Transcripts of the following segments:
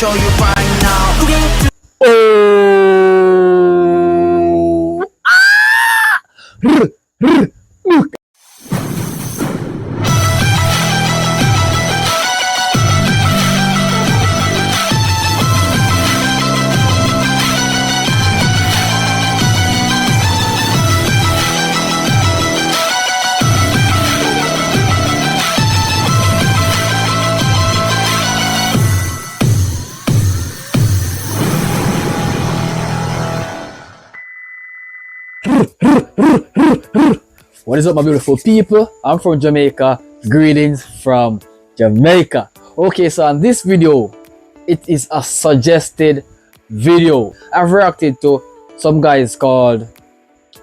show you right now. Oh! What is up, my beautiful people? I'm from Jamaica. Greetings from Jamaica. Okay, so on this video, it is a suggested video. I've reacted to some guys called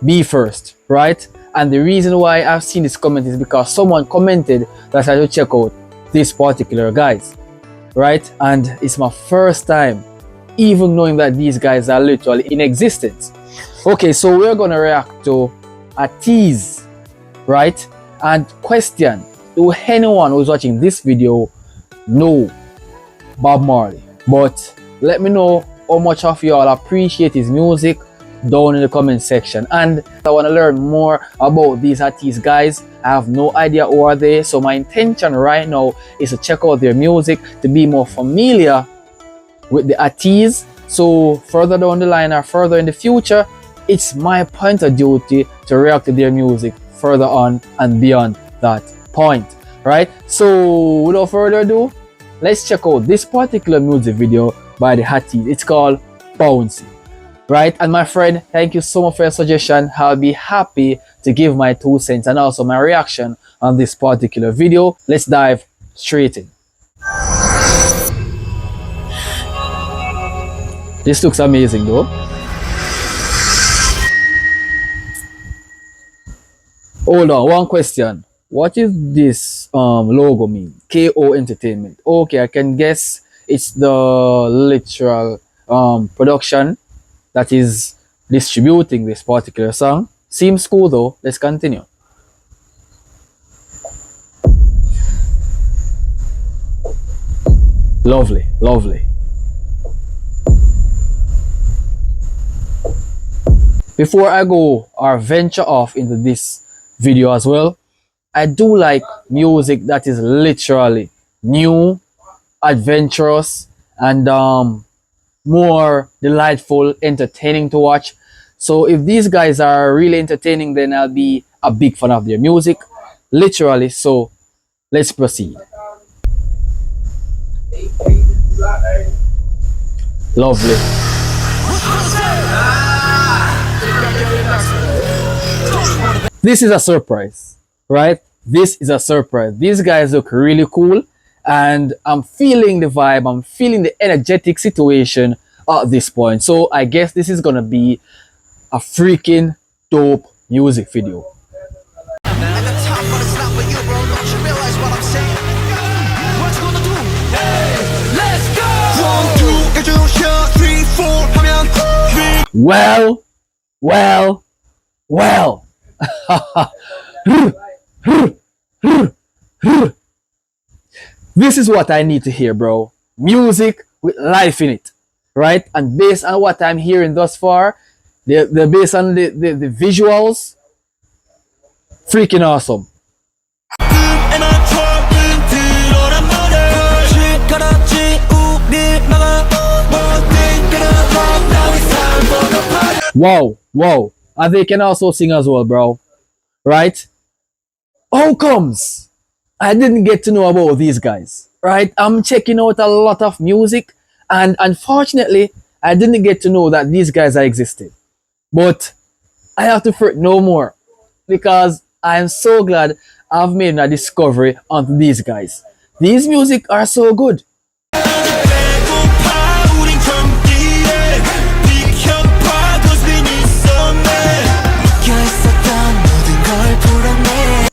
Be First, right? And the reason why I've seen this comment is because someone commented that I should check out this particular guys, right? And it's my first time even knowing that these guys are literally in existence. Okay, so we're gonna react to ATEEZ, right? And question, do anyone who's watching this video know Bob Marley? But let me know how much of y'all appreciate his music down in the comment section. And I want to learn more about these ATEEZ guys. I have no idea who are they, so my intention right now is to check out their music to be more familiar with the ATEEZ. So further down the line or further in the future, it's my point of duty to react to their music further on and beyond that point, right? So without further ado, let's check out this particular music video by the ATEEZ. It's called Bouncy, right? And my friend, thank you so much for your suggestion. I'll be happy to give my 2 cents and also my reaction on this particular video. Let's dive straight in. This looks amazing though. Hold on, one question. What is this logo mean? KO Entertainment. Okay, I can guess it's the literal production that is distributing this particular song. Seems cool though. Let's continue. Lovely, lovely. Before I go or venture off into this video as well, I do like music that is literally new, adventurous, and more delightful, entertaining to watch. So if these guys are really entertaining, then I'll be a big fan of their music, literally. So let's proceed. Lovely. This is a surprise, right? This is a surprise. These guys look really cool and I'm feeling the vibe. I'm feeling the energetic situation at this point. So I guess this is gonna be a freaking dope music video. Well. This is what I need to hear, bro. Music with life in it, right? And based on what I'm hearing thus far, they're based on the visuals, freaking awesome. Wow. And they can also sing as well, bro. Right? How comes I didn't get to know about these guys? Right? I'm checking out a lot of music and unfortunately, I didn't get to know that these guys are existing. But I have to know more because I am so glad I've made a discovery on these guys. These music are so good.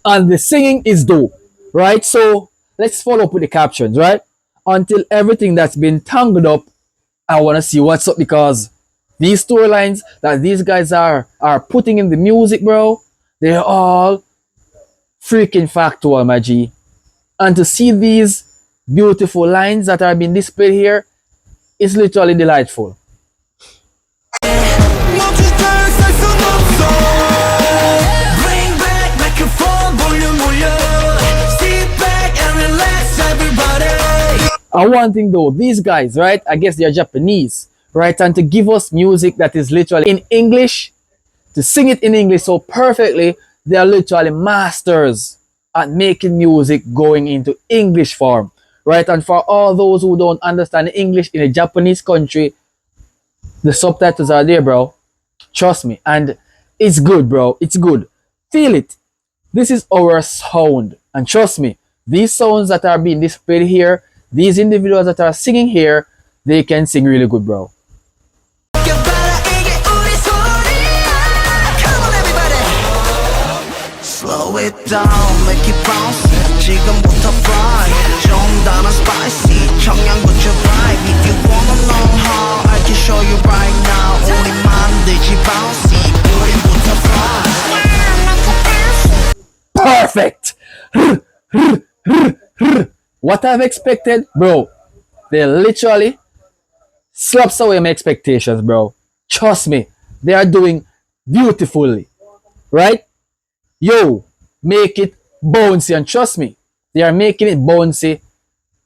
And the singing is dope, right? So let's follow up with the captions, right? Until everything that's been tangled up, I want to see what's up because these storylines that these guys are putting in the music, bro, they're all freaking factual, my G. And to see these beautiful lines that are being displayed here, It's literally delightful. And one thing though, these guys, right, I guess they're Japanese, right, and to give us music that is literally in English, to sing it in English so perfectly, they are literally masters at making music going into English form, right? And for all those who don't understand English in a Japanese country, the subtitles are there, bro. Trust me. And it's good, bro. It's good. Feel it. This is our sound. And trust me, these sounds that are being displayed here, these individuals that are singing here, they can sing really good, bro. Slow it down, make it bounce. 지금부터 fly. 좀 더 spicy. 청양고추 vibe. If you wanna know how, I can show you right now. 우리 만들지 bouncy. 우리부터 fly. Perfect. What I've expected, bro, they literally slaps away my expectations, bro. Trust me, they are doing beautifully, right? Yo, make it bouncy, and trust me, they are making it bouncy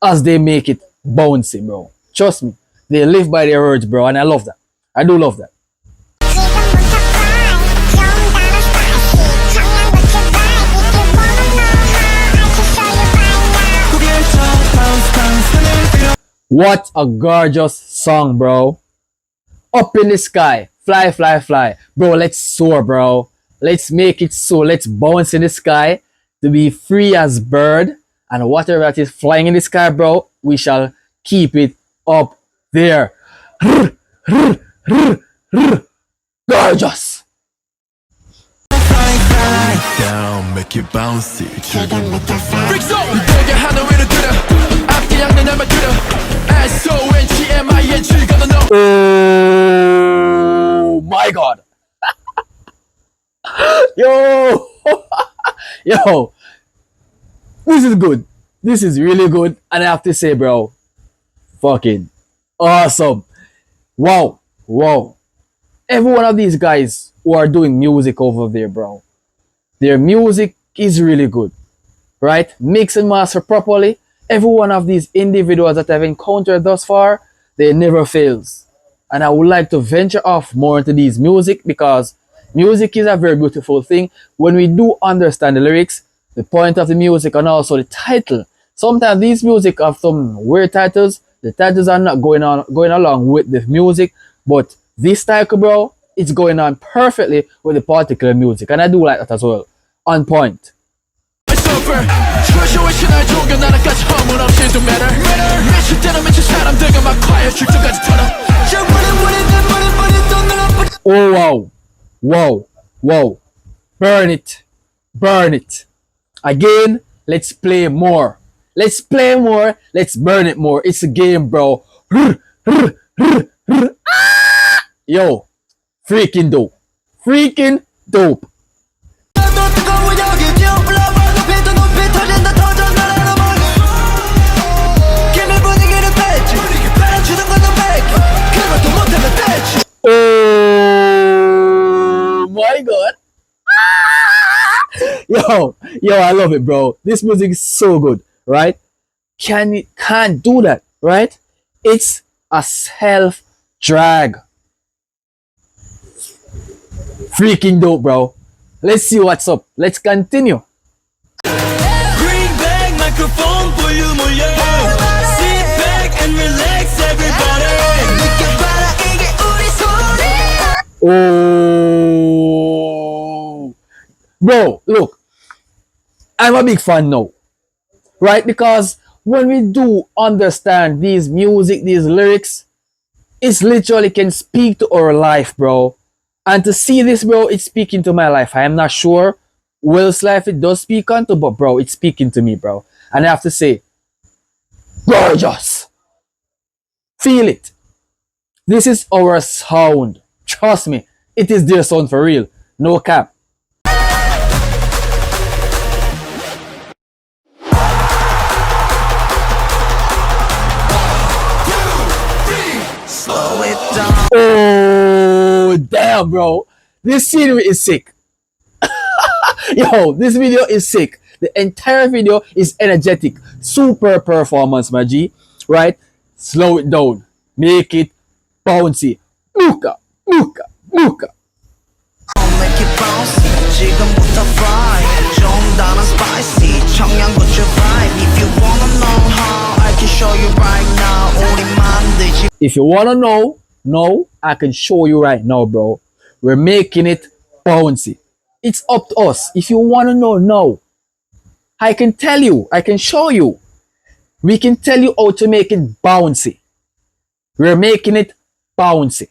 as they make it bouncy, bro. Trust me, they live by their words, bro, and I love that. I do love that. What a gorgeous song, bro. Up in the sky, fly, fly, fly. Bro, let's soar, bro. Let's make it soar. Let's bounce in the sky to be free as bird. And whatever that is flying in the sky, bro, we shall keep it up there. Gorgeous. Down, make it bouncy. Oh my god. Yo. Yo. This is good. This is really good. And I have to say, bro, fucking awesome. Wow. Wow. Every one of these guys who are doing music over there, bro, their music is really good, right? Mix and master properly. Every one of these individuals that I've encountered thus far, they never fails. And I would like to venture off more into these music, because music is a very beautiful thing. When we do understand the lyrics, the point of the music, and also the title. Sometimes these music have some weird titles. The titles are not going along with the music, but this title, bro, it's going on perfectly with the particular music, and I do like that as well. On point. Oh wow, wow, wow. Burn it, burn it. Again, let's play more. Let's play more. Let's burn it more. It's a game, bro. Yo, freaking dope. Freaking dope. Oh my god. Yo, I love it, bro. This music is so good, right? Can't do that, right? It's a self drag. Freaking dope, bro. Let's see what's up. Let's continue. Bring back microphone, volume 올려. Sit back and relax, everybody. Oh, bro, look, I'm a big fan now, right? Because when we do understand these music, these lyrics, it literally can speak to our life, bro. And to see this, bro, it's speaking to my life. I am not sure Will's life it does speak onto, but bro, it's speaking to me, bro. And I have to say, gorgeous. Feel it. This is our sound. Trust me, it is their sound for real. No cap. down. Oh, damn, bro. This scenery is sick. Yo, this video is sick. The entire video is energetic. Super performance, my G. Right? Slow it down. Make it bouncy. Muka, muka, muka. Make it bounce. 지금부터 fly. 좀 다른 spicy. 청양고추 vibe. If you wanna know how, I can show you right now. 우리 만들지. If you wanna know, I can show you right now, bro. We're making it bouncy. It's up to us. If you wanna know, no. I can tell you. I can show you. We can tell you how to make it bouncy. We're making it bouncy.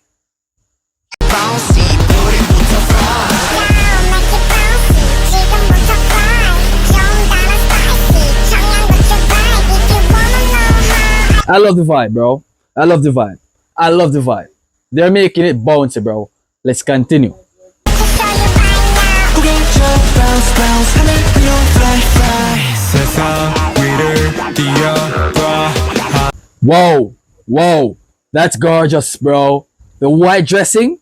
Bouncy. 우리부터 fly. I love the vibe, bro. I love the vibe. I love the vibe. They're making it bouncy, bro. Let's continue. Bounce, bounce, fly, fly. Whoa, whoa. That's gorgeous, bro. The white dressing.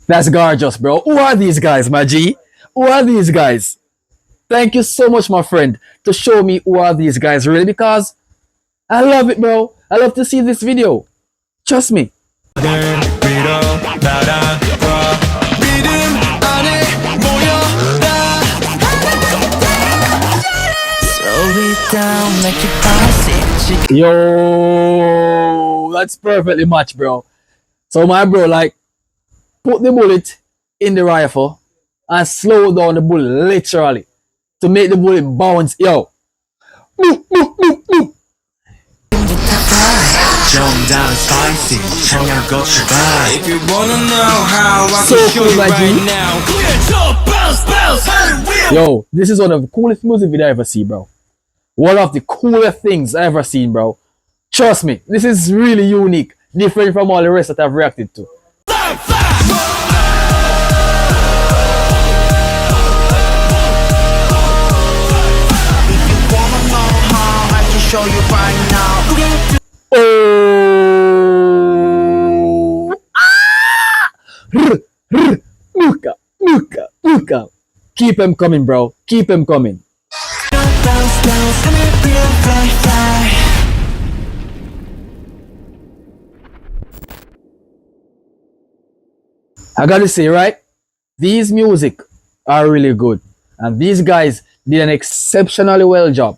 That's gorgeous, bro. Who are these guys, my G? Who are these guys? Thank you so much, my friend, to show me who are these guys, really, because I love it, bro. I love to see this video. Trust me. Down, make it bouncy. Yo, that's perfectly matched, bro. So my bro, like, put the bullet in the rifle and slow down the bullet, literally, to make the bullet bounce. Yo. Boop, boop, boop, boop. Spicy, if you wanna know how, I So can show cool, you my G. right now. Bounce, bounce. Yo, this is one of the coolest music videos I ever see, bro. One of the coolest things I ever seen, bro. Trust me, this is really unique, different from all the rest that I've reacted to. If you wanna know how, I can show you right now. Oh, muka, muka, muka. Keep them coming, bro. Keep them coming. Bounce, bounce, fly, fly. I gotta say, right? These music are really good, and these guys did an exceptionally well job,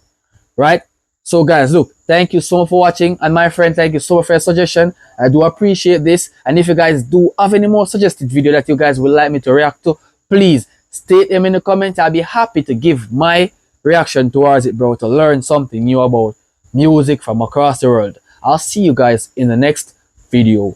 right? So guys, look, thank you so much for watching, and my friend, thank you so much for your suggestion. I do appreciate this, and if you guys do have any more suggested video that you guys would like me to react to, please state them in the comments. I'll be happy to give my reaction towards it, bro, to learn something new about music from across the world. I'll see you guys in the next video.